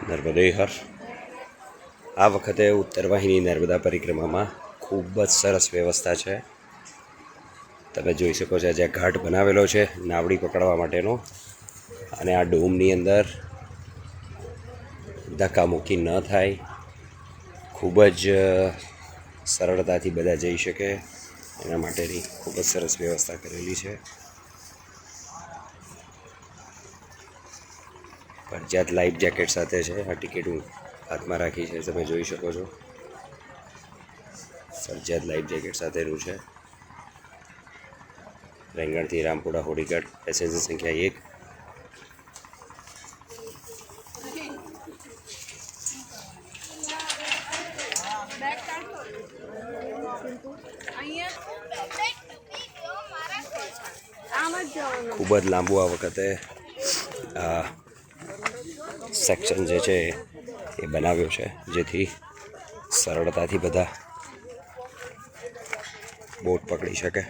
નર્મદે હર. આ વખતે ઉત્તર વાહિની નર્મદા પરિક્રમામાં ખૂબ જ સરસ વ્યવસ્થા છે. તમે જોઈ શકો છો જ્યાં ઘાટ બનાવેલો છે નાવડી પકડવા માટેનો, અને આ ડોમની અંદર ધક્કામુક્કી ન થાય, ખૂબ જ સરળતાથી બધા જઈ શકે એના માટેની ખૂબ જ સરસ વ્યવસ્થા કરેલી છે. ફરજિયાત લાઈફ જેકેટ સાથે છે. આ ટિકિટ હું હાથમાં રાખી છે, તમે જોઈ શકો છો. ફરજિયાત લાઈફ જેકેટ સાથેનું છે. રેંગણથી રામપુરા હોડીઘાટ, પેસેન્જર સંખ્યા 1. ખૂબ જ લાંબુ આ વખતે સેક્શન જે છે એ બનાવ્યો છે, જેથી સરળતાથી બધા બોટ પકડી શકે.